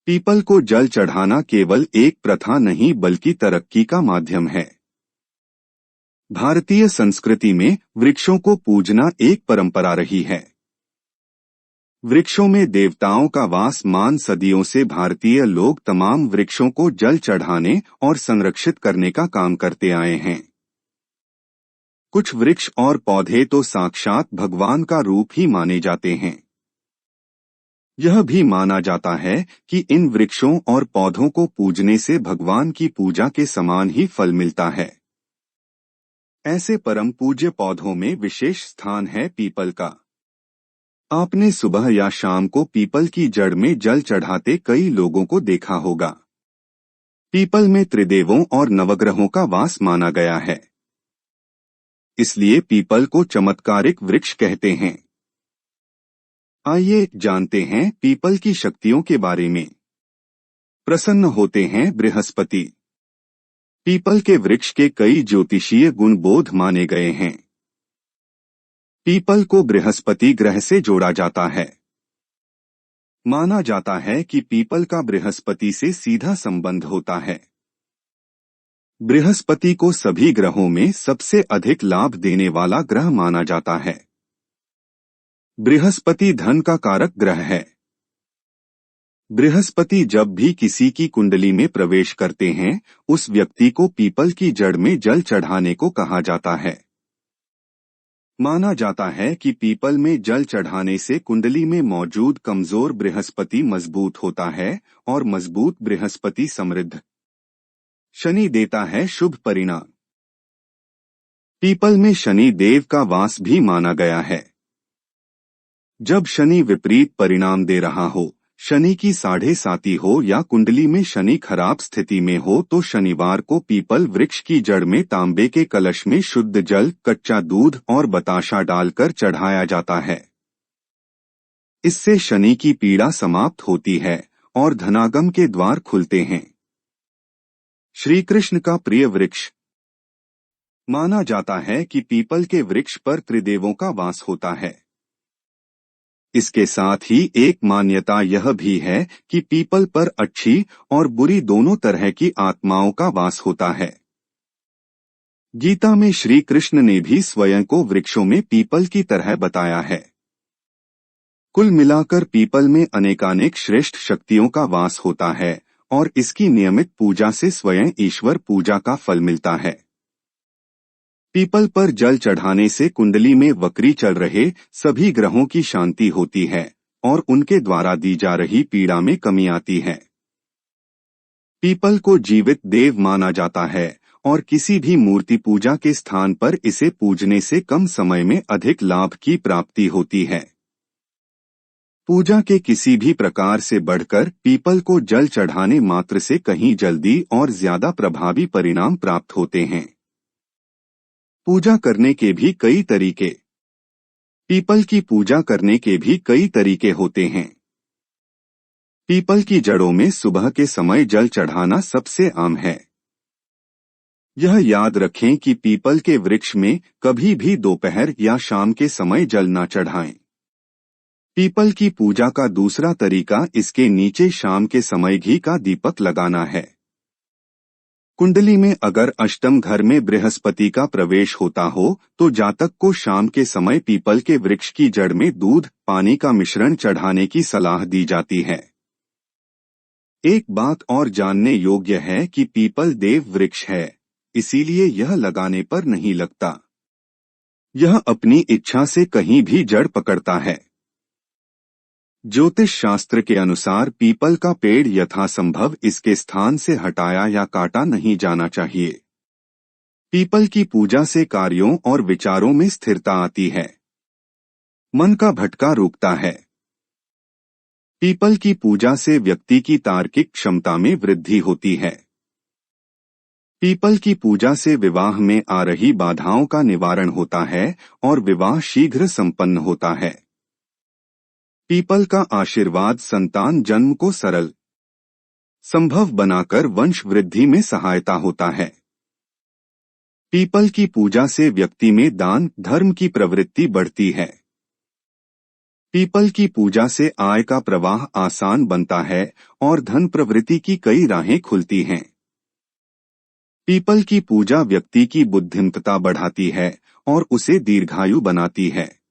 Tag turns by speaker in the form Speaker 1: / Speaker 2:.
Speaker 1: People को जल चढ़ाना केवल एक प्रथा नहीं बल्कि तरक्की का माध्यम है। भारतीय संस्कृति में वृक्षों को पूजना एक परंपरा रही है। वृक्षों में देवताओं का वास मान सदियों से भारतीय लोग तमाम वृक्षों को जल चढ़ाने और संरक्षित करने का काम करते आए हैं। कुछ वृक्ष और पौधे तो साक्षात भगवान का रूप ही माने जाते हैं। यह भी माना जाता है कि इन वृक्षों और पौधों को पूजने से भगवान की पूजा के समान ही फल मिलता है। ऐसे परम पूज्य पौधों में विशेष स्थान है पीपल का। आपने सुबह या शाम को पीपल की जड़ में जल चढ़ाते कई लोगों को देखा होगा। पीपल में त्रिदेवों और नवग्रहों का वास माना गया है, इसलिए पीपल को चमत्कारिक वृक्ष कहते हैं। आइए जानते हैं पीपल की शक्तियों के बारे में। प्रसन्न होते हैं बृहस्पति। पीपल के वृक्ष के कई ज्योतिषीय गुण बोध माने गए हैं। पीपल को बृहस्पति ग्रह से जोड़ा जाता है। माना जाता है कि पीपल का बृहस्पति से सीधा संबंध होता है। बृहस्पति को सभी ग्रहों में सबसे अधिक लाभ देने वाला ग्रह माना जाता है। बृहस्पति धन का कारक ग्रह है। बृहस्पति जब भी किसी की कुंडली में प्रवेश करते हैं, उस व्यक्ति को पीपल की जड़ में जल चढ़ाने को कहा जाता है। माना जाता है कि पीपल में जल चढ़ाने से कुंडली में मौजूद कमजोर बृहस्पति मजबूत होता है और मजबूत बृहस्पति समृद्ध शनि देता है शुभ परिणाम। पीपल में शनि देव का वास भी माना गया है। जब शनि विपरीत परिणाम दे रहा हो, शनि की 7.5 हो या कुंडली में शनि खराब स्थिति में हो, तो शनिवार को पीपल वृक्ष की जड़ में तांबे के कलश में शुद्ध जल, कच्चा दूध और बताशा डालकर चढ़ाया जाता है। इससे शनि की पीड़ा समाप्त होती है और धनागम के द्वार खुलते हैं। श्री कृष्ण का प्रिय वृक्ष। माना जाता है कि पीपल के वृक्ष पर त्रिदेवों का वास होता है। इसके साथ ही एक मान्यता यह भी है कि पीपल पर अच्छी और बुरी दोनों तरह की आत्माओं का वास होता है। गीता में श्री कृष्ण ने भी स्वयं को वृक्षों में पीपल की तरह बताया है। कुल मिलाकर पीपल में अनेकानेक श्रेष्ठ शक्तियों का वास होता है और इसकी नियमित पूजा से स्वयं ईश्वर पूजा का फल मिलता है। पीपल पर जल चढ़ाने से कुंडली में वक्री चल रहे सभी ग्रहों की शांति होती है और उनके द्वारा दी जा रही पीड़ा में कमी आती है। पीपल को जीवित देव माना जाता है और किसी भी मूर्ति पूजा के स्थान पर इसे पूजने से कम समय में अधिक लाभ की प्राप्ति होती है। पूजा के किसी भी प्रकार से बढ़कर पीपल को जल चढ़ाने मात्र से कहीं जल्दी और ज्यादा प्रभावी परिणाम प्राप्त होते हैं। पूजा करने के भी कई तरीके। पीपल की पूजा करने के भी कई तरीके होते हैं। पीपल की जड़ों में सुबह के समय जल चढ़ाना सबसे आम है। यह याद रखें कि पीपल के वृक्ष में कभी भी दोपहर या शाम के समय जल न चढ़ाएं। पीपल की पूजा का दूसरा तरीका इसके नीचे शाम के समय घी का दीपक लगाना है। कुंडली में अगर अष्टम घर में बृहस्पति का प्रवेश होता हो तो जातक को शाम के समय पीपल के वृक्ष की जड़ में दूध पानी का मिश्रण चढ़ाने की सलाह दी जाती है। एक बात और जानने योग्य है कि पीपल देव वृक्ष है, इसीलिए यह लगाने पर नहीं लगता। यह अपनी इच्छा से कहीं भी जड़ पकड़ता है। ज्योतिष शास्त्र के अनुसार पीपल का पेड़ यथासंभव इसके स्थान से हटाया या काटा नहीं जाना चाहिए। पीपल की पूजा से कार्यों और विचारों में स्थिरता आती है। मन का भटका रुकता है। पीपल की पूजा से व्यक्ति की तार्किक क्षमता में वृद्धि होती है। पीपल की पूजा से विवाह में आ रही बाधाओं का निवारण होता है और विवाह शीघ्र संपन्न होता है। पीपल का आशीर्वाद संतान जन्म को सरल संभव बनाकर वंश वृद्धि में सहायता होता है। पीपल की पूजा से व्यक्ति में दान धर्म की प्रवृत्ति बढ़ती है। पीपल की पूजा से आय का प्रवाह आसान बनता है और धन प्रवृत्ति की कई राहें खुलती हैं। पीपल की पूजा व्यक्ति की बुद्धिमत्ता बढ़ाती है और उसे दीर्घायु बनाती है।